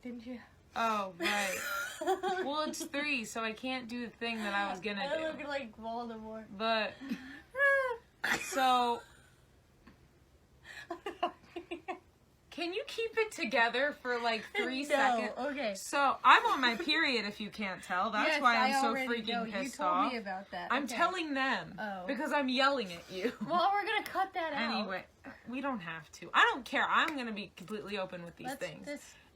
Didn't you? Oh, right. Well, it's 3, so I can't do the thing that I was gonna I look do. like Voldemort. But, so, can you keep it together for like 3 seconds? Okay. So, I'm on my period if you can't tell. That's Yes, why I'm I so already know. freaking pissed You told off. me about that. I'm Okay. telling them. Oh. Because I'm yelling at you. Well, we're gonna cut that out. Anyway, we don't have to. I don't care. I'm gonna be completely open with these things.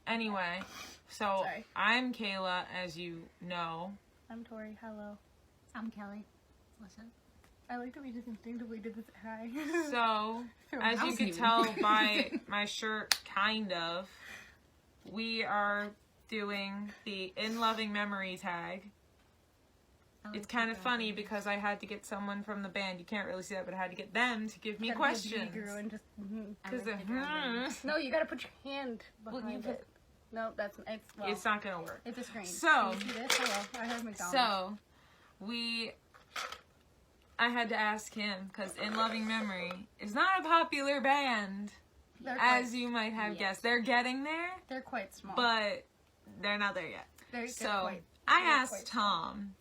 Anyway, so Sorry. I'm Kayla, as you know. I'm Tori. Hello. I'm Kelly. What's up? I like that we just instinctively did this. Hi. So, as you can tell by my shirt, kind of, we are doing the In Loving Memory tag. It's kind of funny because I had to get someone from the band. You can't really see that, but I had to get them to give me questions. Because No, you gotta put your hand behind Well, you it. No, it's not gonna work. It's a screen. So, can you see this? Hello, I heard McDonald's. So, I had to ask him because In Loving Memory is not a popular band, as you might have guessed. They're getting there. They're quite small, but they're not there yet. I quite asked Tom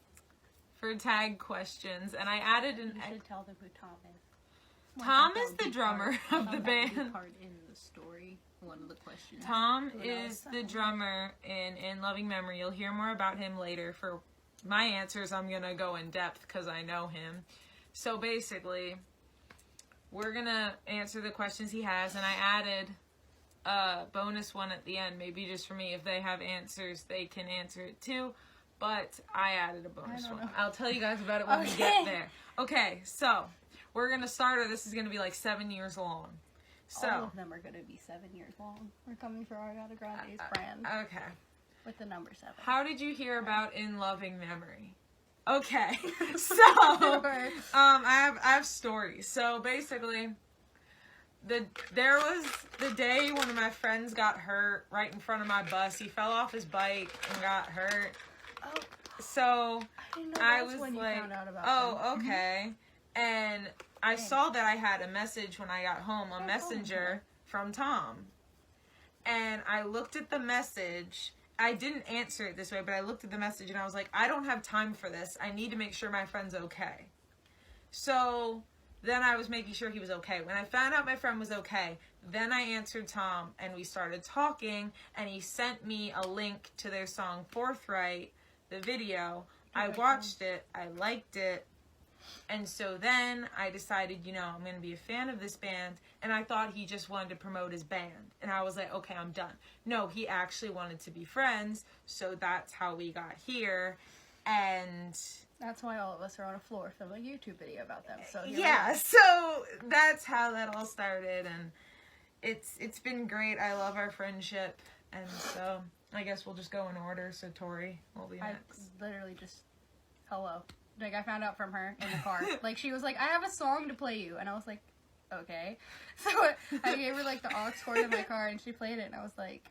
for tag questions, and I added an. You should tell them who Tom is. Tom is the drummer of the band. Part in the story. One of the questions. Tom is the drummer in Loving Memory. You'll hear more about him later. For my answers, I'm gonna go in depth because I know him. So basically, we're gonna answer the questions he has, and I added a bonus one at the end, maybe just for me. If they have answers, they can answer it too. But I added a bonus one. I'll tell you guys about it when we get there. Okay, so we're gonna start. This is gonna be like 7 years long. So all of them are gonna be 7 years long. We're coming for Ariana Grande's brand. Okay. With the number 7. How did you hear about In Loving Memory? Okay, so I have stories. So basically, there was the day one of my friends got hurt right in front of my bus. He fell off his bike and got hurt. Oh, so I didn't know I that's was when you like, found out about oh, okay. And I saw that I had a message when I got home, a messenger from Tom. And I looked at the message. I didn't answer it this way, but I looked at the message and I was like, I don't have time for this. I need to make sure my friend's okay. So then I was making sure he was okay. When I found out my friend was okay, then I answered Tom and we started talking, and he sent me a link to their song Forthright, the video. I watched it. I liked it. And so then I decided, I'm going to be a fan of this band. And I thought he just wanted to promote his band. And I was like, okay, I'm done. No, he actually wanted to be friends. So that's how we got here. And that's why all of us are on a floor filming a YouTube video about them. So so that's how that all started. And it's been great. I love our friendship. And so I guess we'll just go in order. So Tori will be next. I literally just, hello. Like, I found out from her in the car. Like, she was like, I have a song to play you. And I was like, okay. So I gave her, like, the aux cord in my car, and she played it. And I was like,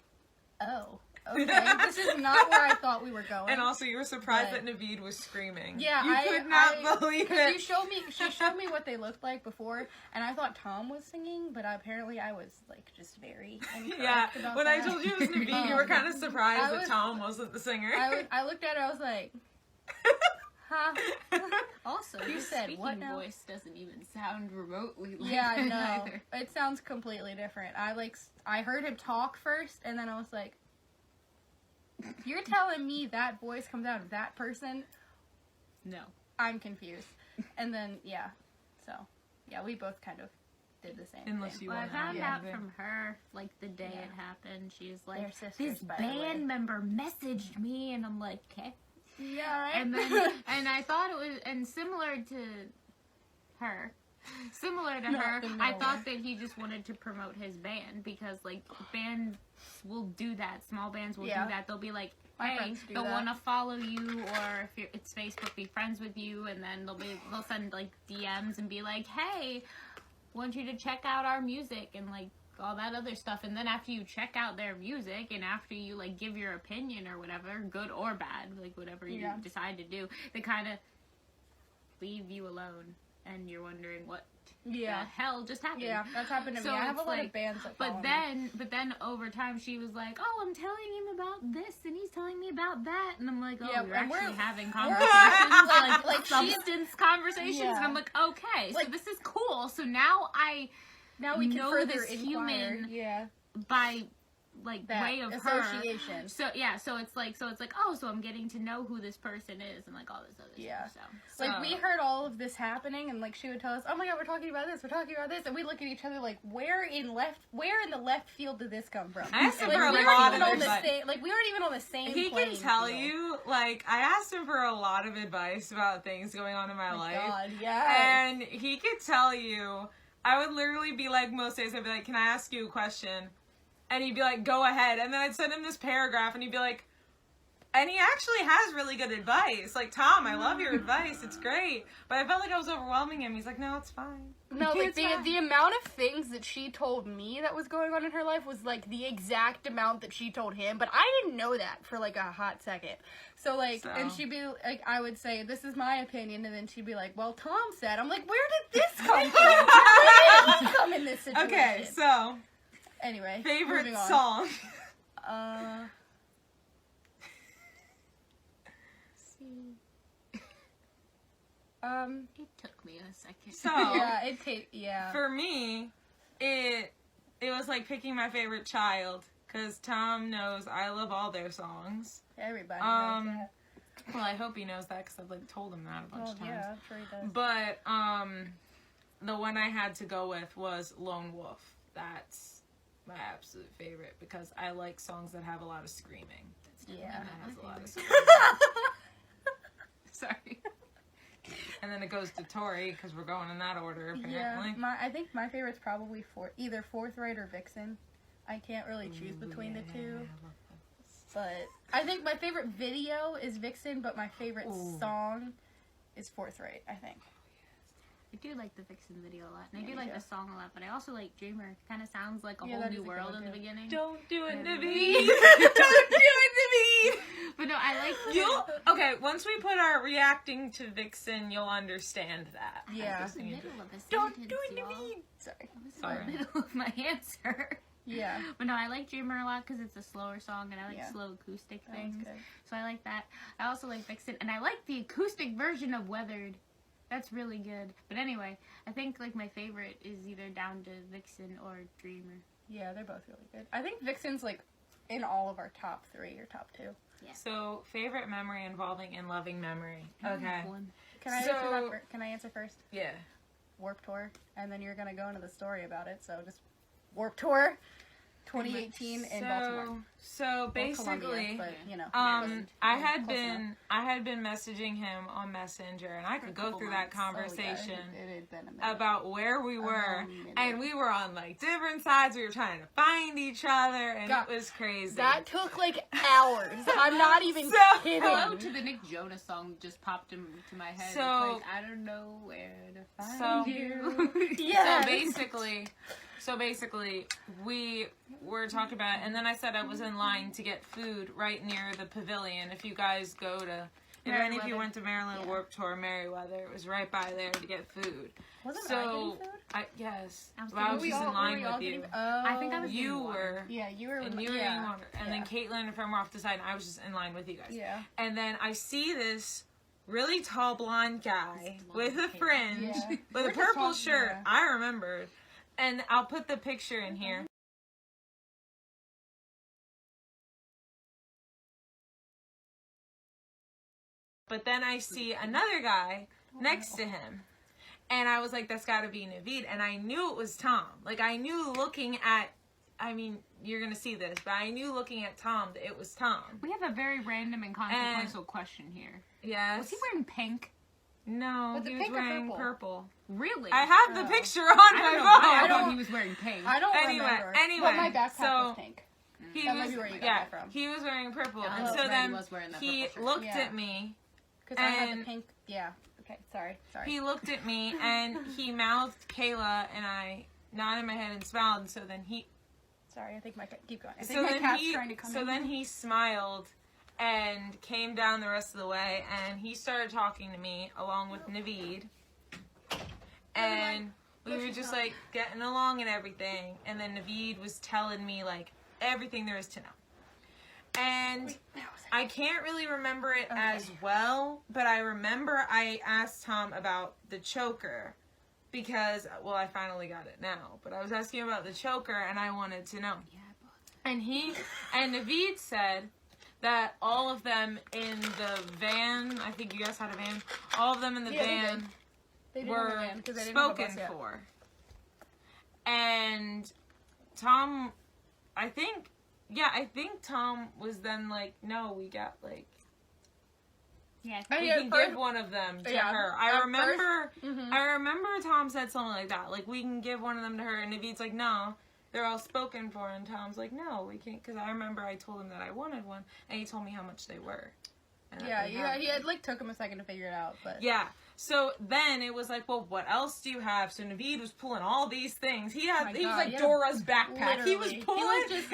oh, okay. This is not where I thought we were going. And also, you were surprised that Naveed was screaming. Yeah, you could not believe it. She showed me what they looked like before, and I thought Tom was singing, but apparently I was, like, just very incorrect about when that. I told you it was Naveed, you were kind of surprised that Tom wasn't the singer. I looked at her, I was like... Huh? Also, you said what now? Voice doesn't even sound remotely like that no. Either. It sounds completely different. I heard him talk first, and then I was like, you're telling me that voice comes out of that person? No. I'm confused. And then, we both kind of did the same thing. I found out from her, like, the day it happened. She was like, sisters, this band member messaged me, and I'm like, okay. Yeah, right? And then, and I thought it was, and similar to her, I thought that he just wanted to promote his band, because, like, bands will do that. Small bands will do that. They'll be like, hey, they'll want to follow you, or if it's Facebook, be friends with you, and then they'll send, like, DMs and be like, hey, want you to check out our music, and, like, all that other stuff. And then after you check out their music, and after you, like, give your opinion or whatever, good or bad, like, whatever you decide to do, they kind of leave you alone, and you're wondering what Yeah. the hell just happened? Yeah, that's happened to me. So I have a it's lot like- of bands that follow But then over time she was like, "Oh, I'm telling him about this, and he's telling me about that," and I'm like, "Oh, Yeah, we're and actually we're- having we're- conversations, like- like like she's- substance conversations." Yeah. And I'm like, "Okay, so Like- this is cool. So now I, Now we can know further this inquire. human Yeah. by like That way of her." association. So yeah, so it's like, oh, so I'm getting to know who this person is and like all this other Yeah. stuff. So- Like, we heard all of this happening, and, like, she would tell us, oh my god, we're talking about this, and we look at each other like, where in the left field did this come from? I asked him Like, for a we lot weren't even of on the advice. same, like, we weren't even on the same He can playing tell field. you, like, I asked him for a lot of advice about things going on in my Oh my life. god, yeah. And he could tell you, I would literally be like, most days I'd be like, can I ask you a question? And he'd be like, go ahead. And then I'd send him this paragraph and he'd be like, and he actually has really good advice. Like, Tom, I love your advice. It's great. But I felt like I was overwhelming him. He's like, no, it's fine. No, like, It's fine. the amount of things that she told me that was going on in her life was, like, the exact amount that she told him, but I didn't know that for, like, a hot second. So, like, and So- she'd be, like, I would say, this is my opinion, and then she'd be like, well, Tom said. I'm like, where did this come from? Where did he come in this situation? Okay, so, Anyway, favorite moving on. song. See, it took me a second. So, yeah. for me, it was like picking my favorite child. Because Tom knows I love all their songs. Everybody Um, knows that. Well, I hope he knows that because I've like told him that a bunch Well, of times. yeah, I'm sure he does. But the one I had to go with was Lone Wolf. That's my absolute favorite because I like songs that have a lot of screaming. Yeah. That has a lot of screaming. Sorry. And then it goes to Tori because we're going in that order apparently. Yeah, I think my favorite's probably either Forthright or Vixen. I can't really choose between the two, but I think my favorite video is Vixen, but my favorite Ooh. song is Forthright, I think. I do like the Vixen video a lot, and I Yeah, do me like too. the song a lot, but I also like Dreamer. It kind of sounds like a Yeah, whole that is new a good world one, in the too. beginning. Don't do it, Yeah. Naveed. Don't do it, Naveed. But no, I like Okay, once we put our reacting to Vixen, you'll understand that. Yeah. I was in the middle of a Don't sentence, do it, y'all. Naveed. Sorry. I was Sorry. in the middle of my answer. Yeah. But no, I like Dreamer a lot because it's a slower song, and I like Yeah. slow acoustic That's things. good. So I like that. I also like Vixen, and I like the acoustic version of Weathered. That's really good. But anyway, I think like my favorite is either down to Vixen or Dreamer. Yeah, they're both really good. I think Vixen's like in all of our top 3 or top 2. So, favorite memory involving in loving memory. Mm-hmm. Okay. One. Can I So- answer that Can I answer first? Yeah. Warped Tour, and then you're gonna go into the story about it. So just Warped Tour, 2018 in Baltimore. So Well, basically, Columbia, but you know, I had close been messaging him on Messenger, and I could go couple through that months. conversation it had been a minute. about where we were, minute. and we were on like different sides. We were trying to find each other, and God, it was crazy. That took like hours. I'm not even So- kidding. Hello to the Nick Jonas song just popped into my head. So- It's like, I don't know where to find So- you. Yes. So basically, we were talking about it, and then I said I was in line to get food right near the pavilion. If you guys go to, if any of you Merriweather. went to Maryland Yeah. Warped Tour, Merriweather, it was right by there to get food. Wasn't I So, getting food? yes, I was but I was Were we just all- in line were we all with you. getting- Oh, I think I was You getting water. were, Yeah, you were. and you were yeah. getting water, and then Caitlin and Fran were off the side, and I was just in line with you guys. Yeah. And then I see this really tall blonde guy This blonde with a kid. fringe, Yeah. with We're a just purple talking- shirt. yeah. I remembered. And I'll put the picture in here. But then I see another guy next to him. And I was like, that's gotta be Naveed. And I knew it was Tom. Like, I knew looking at, I mean, you're gonna see this, but I knew looking at Tom that it was Tom. We have a very random and consequential question here. Yes. Was he wearing pink? No, Was it he was pink or wearing purple? purple. Really? I have the Oh. picture on I don't my know phone. why I I thought don't- he was wearing pink. I don't Anyway, remember. anyway, But my backpack so- was pink. He That might was, be where you got yeah, that from. he was wearing purple, Yeah, and that's so right, then he was wearing that he purple shirt. looked Yeah. at me. Because I had the And- pink. Yeah. Okay. Sorry. He looked at me and he mouthed Kayla, and I nodded my head and smiled. And so then he, Sorry. I think my cat. Keep going. I think so my then cat's he, trying to come so in. then he smiled and came down the rest of the way, and he started talking to me along with Naveed. And We were just like getting along and everything. And then Naveed was telling me like everything there is to know. And I can't really remember it as well, but I remember I asked Tom about the choker because, well, I finally got it now, but I was asking about the choker and I wanted to know. And Naveed said that all of them in the van, I think you guys had a van, all of them in the van were spoken for. And Tom, I think Tom was then like, no, we got like, Yeah. we can give one of them to her. I remember Tom said something like that, like we can give one of them to her, and Naveed's like, no, they're all spoken for, and Tom's like, no, we can't, because I remember I told him that I wanted one, and he told me how much they were. He had like took him a second to figure it out, but yeah. So then it was like, well, what else do you have? So Naveed was pulling all these things. He was like Dora's backpack. Literally. He was pulling. He was just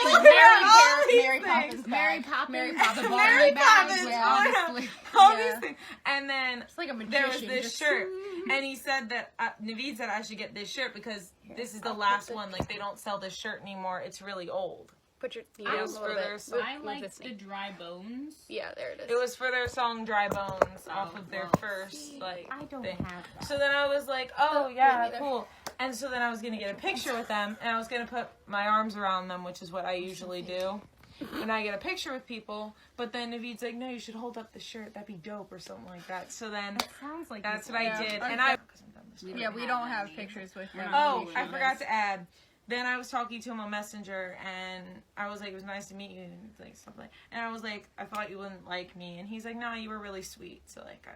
pulling Mary things. Mary Poppins. Mary Poppins. Mary Poppins. Yeah, honestly. All these things. And then It's like a magician. there was this just- shirt, and he said that Naveed said I should get this shirt because this is the last one. Like they don't sell this shirt anymore. It's really old. Put your It was for their song. I like the Dry Bones. Yeah, there it is. It was for their song "Dry Bones" off of their first like I don't thing. have that. So then I was like, oh yeah, cool. And so then I was gonna get a picture with them, and I was gonna put my arms around them, which is what I usually do when I get a picture with people. But then Naveed's like, no, you should hold up the shirt. That'd be dope or something like that. So then Sounds like that's you what I Yeah. did, Okay. and I. Yeah, we don't have pictures with them. Oh, I forgot to add. Then I was talking to him on Messenger, and I was like, it was nice to meet you, and like stuff like. And I was like, I thought you wouldn't like me, and he's like, nah, you were really sweet. So like,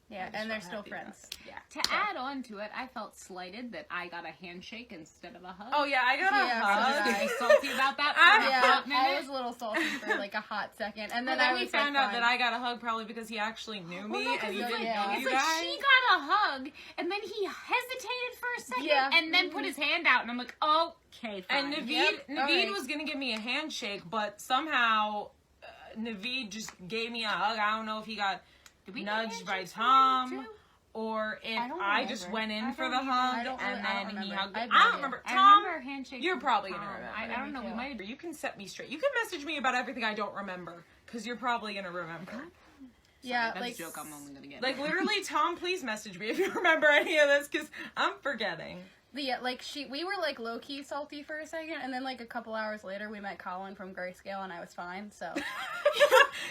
Yeah, and they're still friends. Yeah. To add on to it, I felt slighted that I got a handshake instead of a hug. Oh yeah, I got a Yeah, hug. so did I. Be salty about that for a Yeah, hot I minute. was a little salty for like a hot second, and Then, then I we was found like, out that I got a hug probably because he actually knew me, and he it's didn't like- know It's you like guys. she got a hug, and then he hesitated for a second, Yeah. and then put his hand out, and I'm like, okay, fine. And Naveed, Yep, Naveed alright. was gonna give me a handshake, but somehow Naveed just gave me a hug. I don't know if he got Did we get nudged by handshakes from him, Tom, too? or if I don't I just remember. went in I for don't the either. hug I don't and really- I then don't he remember. hugged. I I have don't no remember. I Tom, remember a handshake. you're from probably Tom. gonna remember. I don't know. We might. You can set me straight. You can message me about everything I don't remember, because you're probably gonna remember. yeah, That's like a joke I'm only gonna get. Like literally, Tom, please message me if you remember any of this, because I'm forgetting. yeah, like we were like low key salty for a second, and then like a couple hours later, we met Colin from Grayscale, and I was fine. So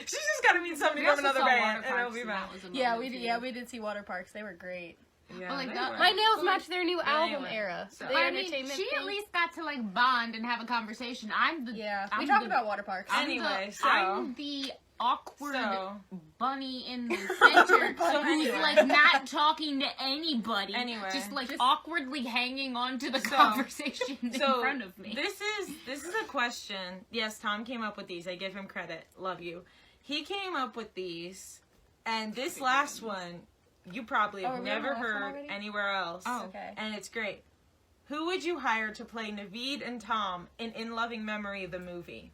She's just gotta meet somebody We from also another saw band, Water and it'll Parks, be and fine. that was a yeah, moment, too. we did see Water Parks. They were great. Yeah, But, like, they that- were. My nails match their new album Anyway, era. so- The But I mean, entertainment she at thing. least got to like bond and have a conversation. I'm the Yeah, we I'm talked the- about Water Parks. Anyway, so- I'm the awkward So- bunny in the center So who's anyway. like not talking to anybody. Anyway. just like Just- awkwardly hanging on to the So- conversation in So front of me. this is a question. Yes, Tom came up with these. I give him credit. Love you. He came up with these, and this last one you probably Oh, have are we on the never last one heard already? anywhere else. Oh. Okay. And it's great. Who would you hire to play Naveed and Tom in Loving Memory of the movie?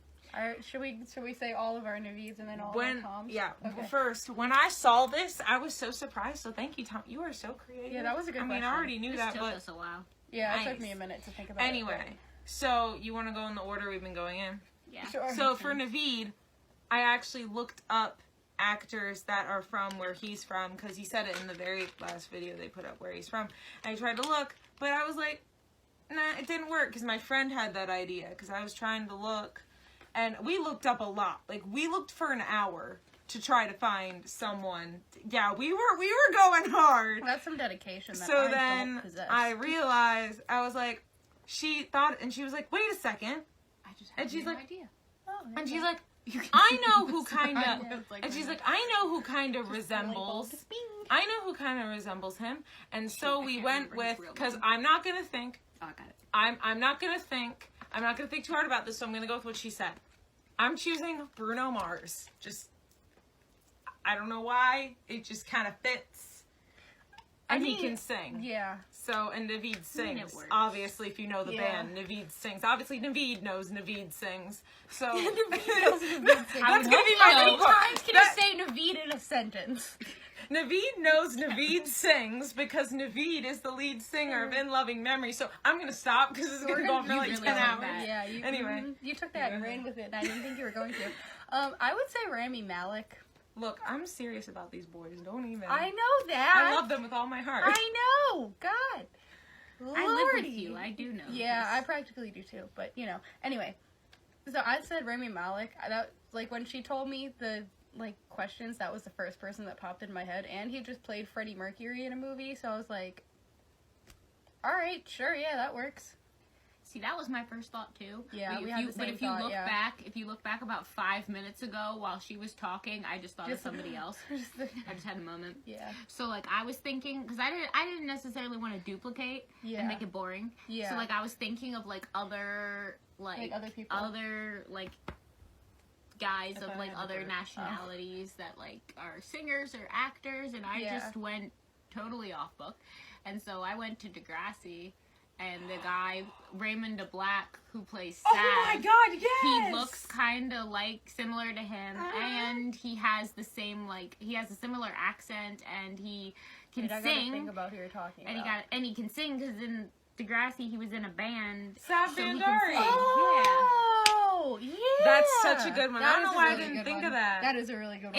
Should we say all of our Naveeds and then all of When our Toms? yeah, Okay. first when I saw this, I was so surprised. So thank you, Tom. You are so creative. Yeah, that was a good I mean, question. I already knew This that, took but us a while. Yeah, it Nice. took me a minute to think about it. anyway. So you want to go in the order we've been going in? Yeah. Sure. So for Naveed, I actually looked up actors that are from where he's from, because he said it in the very last video they put up where he's from. And I tried to look, but I was like, nah, it didn't work, because my friend had that idea, because I was trying to look, and we looked up a lot. Like, we looked for an hour to try to find someone. Yeah, we were going hard. That's some dedication that So I then don't possess. I realized, I was like, she thought, and she was like, wait a second. I just And had she's no like- idea. Oh, And yeah. she's like, I know who kind of, Yeah, it's like and she's my- like, I know who kind of resembles, Just bing. I know who kind of resembles him, and so I we can't went remember his with, real because name. I'm not gonna think, Oh, I got it. I'm not gonna think too hard about this, so I'm gonna go with what she said. I'm choosing Bruno Mars. Just, I don't know why, it just kind of fits, and he can sing. Yeah. So, and Naveed sings. it works. Obviously, if you know the Yeah. band, Naveed sings. Obviously, Naveed knows Naveed sings. So, Naveed knows Naveed sings. that's gonna be my How many new part. times can you say Naveed in a sentence? Naveed knows Naveed sings because Naveed is the lead singer of In Loving Memory. So I'm gonna stop because this is gonna go on for like 10 hours. Yeah, you, Anyway. you took that and ran with it, and I didn't think you were going to. I would say Rami Malek. Look, I'm serious about these boys. Don't even. I know that. I love them with all my heart. I know. God. I live with Lordy. you. I do know. Yeah, this. I practically do too. But you know, anyway. So I said Rami Malek. That, like when she told me the like questions, that was the first person that popped in my head. And he just played Freddie Mercury in a movie, so I was like, all right, sure, yeah, that works. See, that was my first thought too. Yeah, but we had the same if you thought, look yeah. back, if you look back about 5 minutes ago while she was talking, I just thought of somebody else. I just had a moment. Yeah. So like I was thinking, because I didn't necessarily want to duplicate Yeah. and make it boring. Yeah. So like I was thinking of like other Like other people. other like guys If of I like had the other word. nationalities that like are singers or actors, and I Yeah. just went totally off book, and so I went to Degrassi. And the guy, Raymond DeBlack, who plays Sad, Oh my God! Yes. he looks kind of like similar to him, and he has the same he has a similar accent, and he can Wait, I gotta think sing, about who you're talking and about. he can sing because in Degrassi he was in a band. Sad so he can Bandari. sing. Oh, yeah. That's such a good one. I don't is know a why I really didn't good think one. of that. That is a really good one.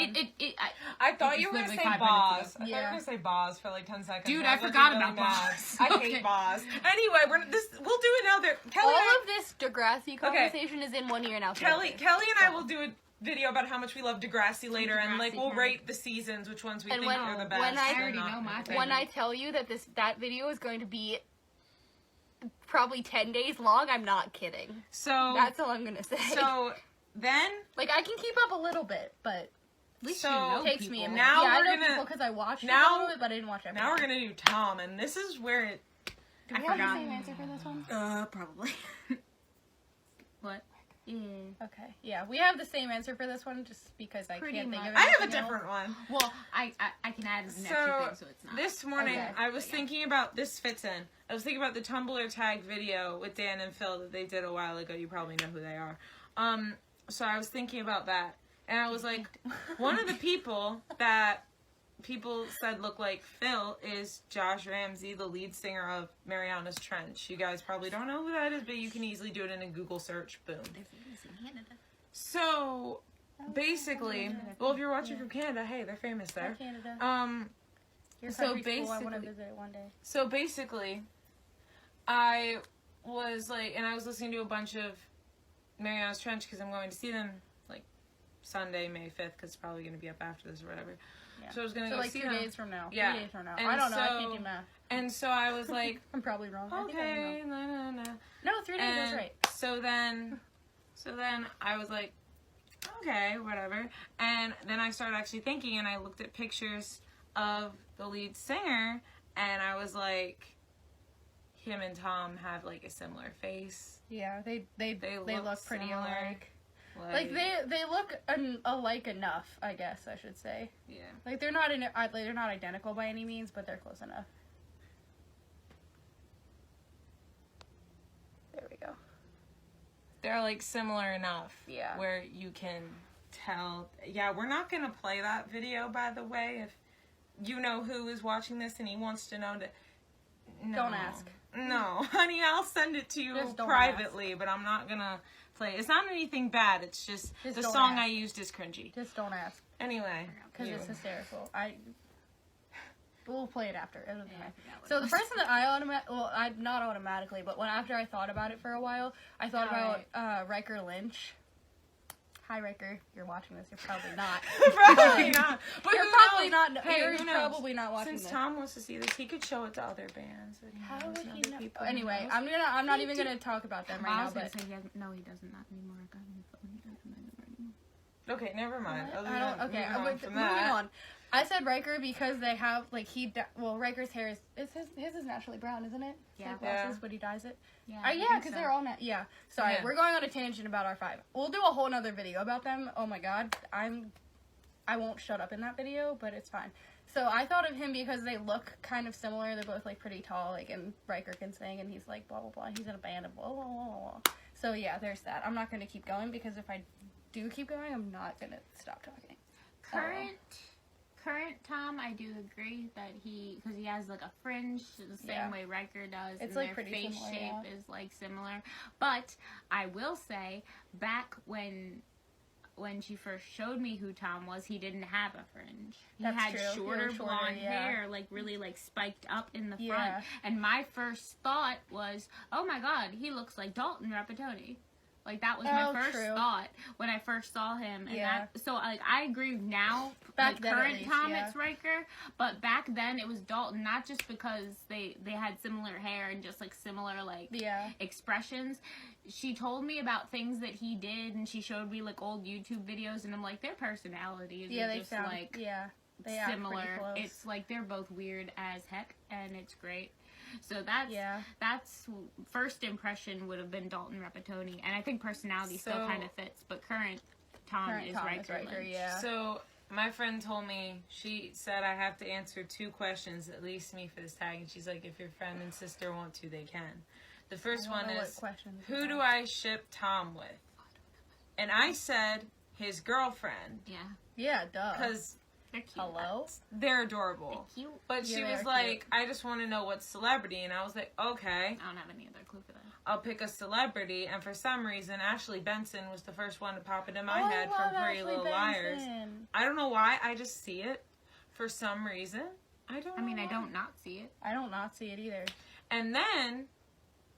I thought It you was were gonna say literally 5 Boz. minutes I thought ago. you were gonna say Boz for like 10 seconds. Dude, I I was, like, forgot really about mad. Boz. I Okay. hate Boz. Anyway, we'll do another. Kelly, All and of this Degrassi conversation is in 1 ear now. Kelly and I will do a video about how much we love Degrassi later, and like Degrassi we'll fan. rate the seasons, which ones we And think when- are the best. when I and already not know my our favorite. When I favorite. tell you that that video is going to be probably 10 days long, I'm not kidding. So That's all I'm gonna say. so then like I can keep up a little bit, but At least So, you know it takes me a people. minute. Now yeah, I we're know gonna- people because I watched now- it a little bit, but I didn't watch everything. now we're gonna do Tom, and this is where it. Do we I have forgot. the same answer for this one? Probably. What? Yeah. Okay. Yeah, we have the same answer for this one, just because I Pretty can't think of much. I have a anything else. different one. Well, I can add an extra So thing, so it's not. this morning Okay. I was thinking about this fits in. I was thinking about the Tumblr tag video with Dan and Phil that they did a while ago. You probably know who they are. So I was thinking about that, and I was like, one of the people that people said look like Phil is Josh Ramsey, the lead singer of Mariana's Trench. You guys probably don't know who that is, but you can easily do it in a Google search. Boom. in Canada. So basically, well, if you're watching from Canada, hey, they're famous Hi, there. Canada. Your so country's cool. I want to basically- visit it one day. So basically, I was like, and I was listening to a bunch of Mariana's Trench because I'm going to see them like Sunday, May 5th, because it's probably going to be up after this or whatever. Yeah. So I was going to So go like see 2 them. days from now. Yeah. 3 days from now. And I don't know. I so- can't do math. And so I was like, I'm probably wrong. I think I'm okay, wrong. nah. No, 3 days. That's And right. so then I was like, okay, whatever. And then I started actually thinking, and I looked at pictures of the lead singer, and I was like, him and Tom have like a similar face. Yeah, they look pretty similar. alike. Like they look alike enough, I guess I should say. yeah. Like they're not identical by any means, but they're close enough. There we go. They're like similar enough. Yeah. Where you can tell. Yeah, we're not gonna play that video, by the way. If you know who is watching this and he wants to know that. No. Don't ask. No, honey, I'll send it to you Just don't privately, but I'm not gonna play. It's not anything bad. It's just Just the don't song ask. I used is cringy. Just don't ask, Anyway, because you. it's hysterical. We'll play it after. It'll be Yeah, I fine. forgot what So it the was. person that I not automatically, but after I thought about it for a while, I thought about Riker Lynch. Hi Riker, you're watching this. You're probably not. Probably not. But You're who probably knows? not. Hey, You're who knows? probably not watching Since this. Tom wants to see this, he could show it to other bands. That he How knows would and he other know? people Anyway, he knows. I'm not even gonna talk about them right I now. was gonna But say he doesn't. No, he doesn't. Not anymore. I got him phone. He doesn't anymore. Okay, never mind. Other I don't. than Okay, moving on moving from that. on. I said Riker because they have like Riker's hair is his is naturally brown, isn't it? Yeah. Like glasses, Yeah. but he dyes it. Yeah. Yeah, because they're all yeah. Sorry, Yeah. we're going on a tangent about R5. We'll do a whole nother video about them. Oh my god, I won't shut up in that video, but it's fine. So I thought of him because they look kind of similar. They're both like pretty tall, like, and Riker can sing, and he's like blah blah blah. He's in a band of blah blah blah blah. So yeah, there's that. I'm not gonna keep going because if I do keep going, I'm not gonna stop talking. current Tom, I do agree that because he has like a fringe the same Yeah. way Riker does, It's, and like, their pretty face similar, shape yeah. is like similar. But I will say, back when she first showed me who Tom was, he didn't have a fringe. He That's had true. He was shorter shorter, blonde yeah. hair, like really like spiked up in the Yeah. front. And my first thought was, oh my god, he looks like Dalton Rapatoni. Like, that was my first true. thought when I first saw him. And Yeah. so, like, I agree now, Back the then, at current least, Tom, yeah. it's Riker. But back then, it was Dalton, not just because they had similar hair and just, like, similar, like, Yeah. expressions. She told me about things that he did, and she showed me, like, old YouTube videos, and I'm like, their personalities Yeah, are they just, sound, like, yeah. They act pretty similar. close. It's, like, they're both weird as heck, and it's great. So that's first impression would have been Dalton Rapatoni, and I think personality still So- kind of fits, but current Tom is Riker Lynch. yeah. So my friend told me, she said I have to answer 2 questions, at least me for this tag, and she's like, if your friend and sister want to, they can. The first one is, who do I ship Tom with? And I said his girlfriend, Yeah, Yeah, duh. because they're cute. Hello? they're adorable. They're cute. But Yeah, she they was are like, cute. I just want to know what celebrity, and I was like, okay, I don't have any other clue for that. I'll pick a celebrity, and for some reason, Ashley Benson was the first one to pop into my Oh, head I from love Pretty Ashley Little Liars. Benson. I don't know why, I just see it for some reason. I don't know I why. don't not see it. I don't not see it either. And then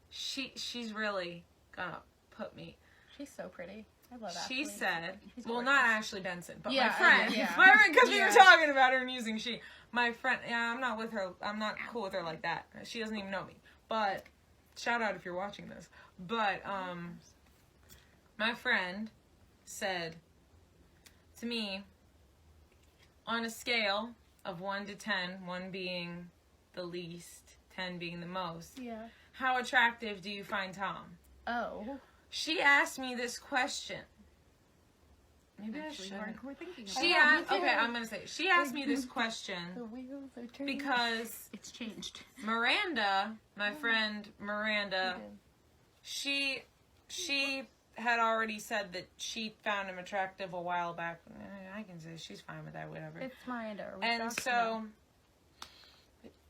she's really gonna put me. She's so pretty. I love Ashley. She said, She's well, gorgeous. not Ashley Benson, but Yeah, my friend. yeah. My friend, because we were Yeah. talking about her and using she. My friend, yeah, I'm not with her. I'm not cool with her like that. She doesn't even know me. But shout out if you're watching this. But my friend said to me, on a scale of 1 to 10, 1 being the least, 10 being the most, Yeah. how attractive do you find Tom? Oh. She asked me this question. Maybe I Actually, should. hardcore thinking. She I know, asked. me too. Okay, I'm gonna say it. She asked me this The question wheels are turning. because It's changed. Miranda, my friend Miranda, she had already said that she found him attractive a while back. I can say she's fine with that, whatever. It's Miranda. Are we And shocked? so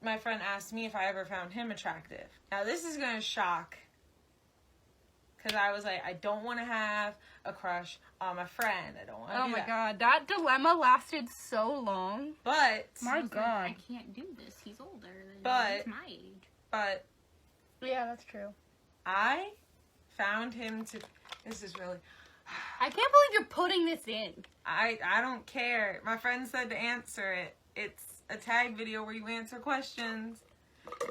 my friend asked me if I ever found him attractive. Now this is gonna shock, because I was like, I don't want to have a crush on my friend. I don't want to Oh do my that. god, that dilemma lasted so long. But My I was god. like, I can't do this. He's older than But- he's my age. but Yeah, that's true. I found him to. This is really. I can't believe you're putting this in. I don't care. My friend said to answer it. It's a tag video where you answer questions.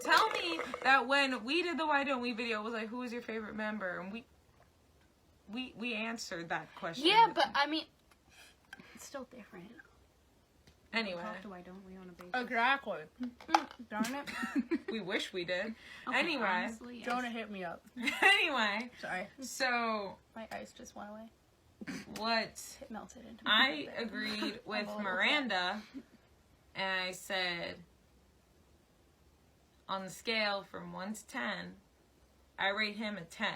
Tell me that when we did the Why Don't We video, it was like, who was your favorite member? And we answered that question. Yeah, but I mean, it's still different. Anyway, Talk to why don't we on a basis? Exactly. Darn it. we wish we did. Okay, Anyway. honestly, yes. Jonah hit me up. Anyway, Sorry. so My ice just went away. what It melted into my I bit. agreed with I'm a little Miranda, and I said, on the scale from 1 to 10, I rate him a 10.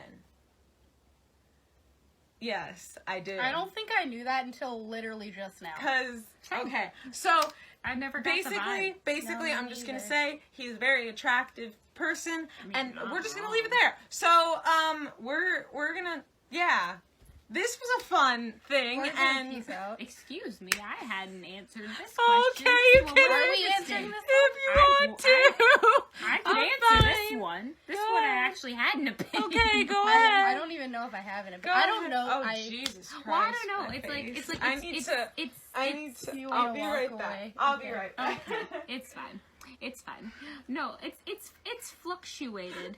Yes, I did. I don't think I knew that until literally just now. Because, okay, so I never got the vibe. basically, No, I'm me just gonna neither. say he's a very attractive person, mean, and not we're just gonna wrong. leave it there. So, we're gonna, yeah, this was a fun thing, We're gonna and peace out. Excuse me, I hadn't answered this okay, question. you Well, can Are we interesting. answering this if you I- want to. I could I'm answer this fine. one. This Go one I ahead. actually had an opinion. Okay, go I ahead. don't even know if I have it. Go I don't ahead. know. Oh, I Jesus Christ. Well, I don't know. my It's like face. it's like I it's need it's, to. it's I it's- need to. you I'll wanna be walk right away. back. I'll be Okay. right back. Okay, it's fine. It's fine. No, it's fluctuated.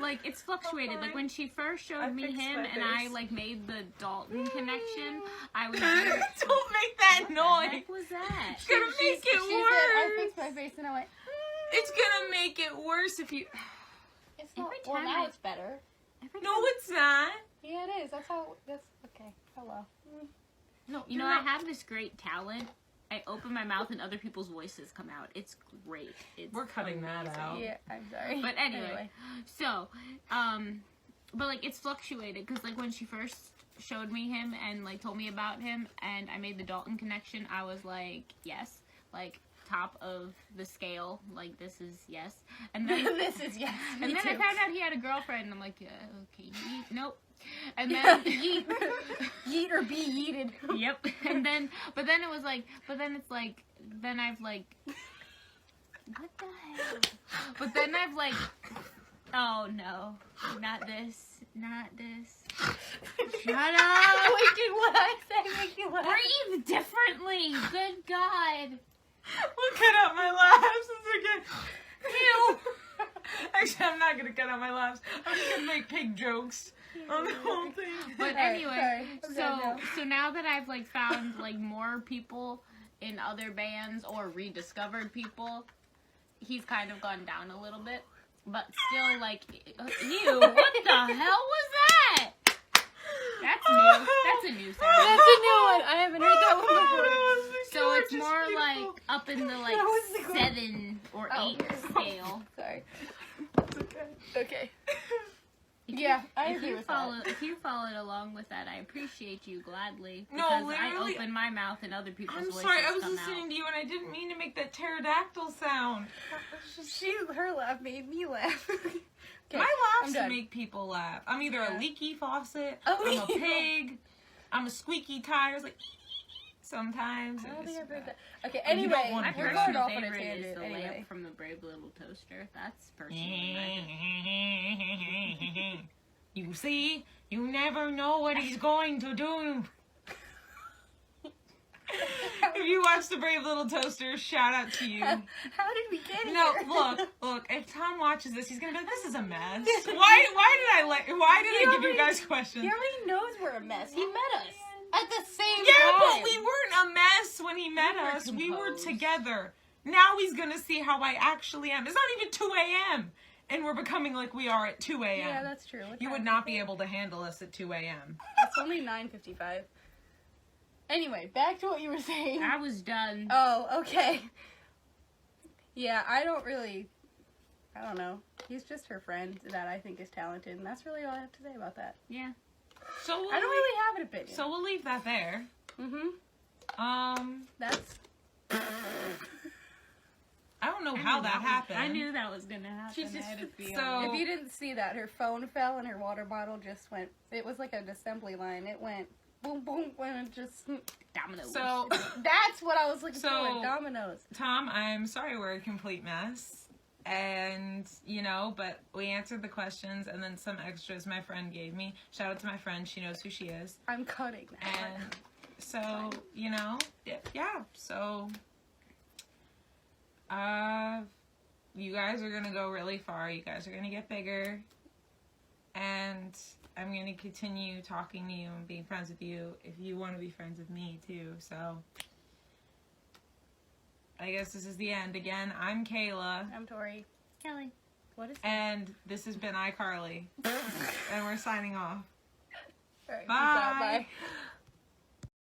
Like it's fluctuated. Like when she first showed I me fixed him my and I face. like made the Dalton connection, I was Don't make that what the noise. heck was that? It's gonna make it She said, I worse. fixed my face and I went, It's gonna make it worse if you. it's not. Every Well, time now I- it's better. Every No, time- it's not. Yeah, it is. That's how. That's okay. Hello. No, you know, I have this great talent. I open my mouth and other people's voices come out. It's great. It's We're cutting that amazing. out. Yeah, I'm sorry. But anyway, so, but like it's fluctuated because like when she first showed me him and like told me about him, and I made the Dalton connection, I was like, yes, like top of the scale, like this is yes. And then This is yes. and me then I too. found out he had a girlfriend, and I'm like, yeah, okay, nope. And then Yeet. Yeet or be yeeted. yep. And then, but then it was like, but then it's like, then I've like, what the hell? But then I've like, oh no, not this, not this. Shut up. Wait, did what I say make you laugh? Breathe differently. Good God. We'll cut out my laughs again. Ew. Actually, I'm not gonna cut out my laughs. I'm just gonna make pig jokes on the whole thing. But Alright, anyway, sorry. I'm done now. so now that I've like found like more people in other bands or rediscovered people, he's kind of gone down a little bit. But still, like, ew, what the hell was that? That's new. That's a new sound. That's a new one. I haven't heard that one before. So it's more like up in the like That was the 7 or 8 scale. Sorry. It's okay. Okay. If Yeah, I if agree you with follow, that. If you followed along with that, I appreciate you gladly. No, Because I literally- open my mouth and other people's I'm voices sorry, I was come listening out. to you and I didn't mean to make that pterodactyl sound. Her laugh made me laugh. Okay, My I'm laughs done. make people laugh. I'm either Yeah. a leaky faucet, Oh, I'm a yeah. pig, I'm a squeaky tires, like sometimes. I don't think it's I've heard bad. that. Okay, Oh, you don't anyway, want My to we're hear going personal off on a favorite is tangent the anyway. lamp from the Brave Little Toaster. That's personally You see, you never know what he's going to do. If you watch the Brave Little Toaster, shout out to you. How did we get No, here? look. If Tom watches this, he's gonna be like, "This is a mess. Why did I give you guys questions?" He already knows we're a mess. He met us at the same Yeah, time. but we weren't a mess when he met were us. We were composed. together. Now he's gonna see how I actually am. It's not even 2 a.m. and we're becoming like we are at 2 a.m. Yeah, that's true. What You time would is not it? be able to handle us at 2 a.m. It's only 9:55. Anyway, back to what you were saying. I was done. Oh, okay. Yeah, I don't know. He's just her friend that I think is talented, and that's really all I have to say about that. Yeah. So we'll I don't really have an opinion. So we'll leave that there. That's. I don't know how that happened. I knew that was gonna happen. She's just I had a feeling. so- If you didn't see that, her phone fell and her water bottle just went. It was like an assembly line. It went boom, boom, and it just. Dominoes. So, That's what I was looking So- for. Dominoes. Tom, I'm sorry we're a complete mess. And, but we answered the questions and then some extras my friend gave me. Shout out to my friend. She knows who she is. I'm cutting that. And so, yeah. So, you guys are going to go really far. You guys are going to get bigger. And I'm going to continue talking to you and being friends with you if you want to be friends with me too. So, I guess this is the end. Again, I'm Kayla. I'm Tori. Kelly. What is And this has been iCarly. And we're signing off. All right, Bye. peace out. Bye.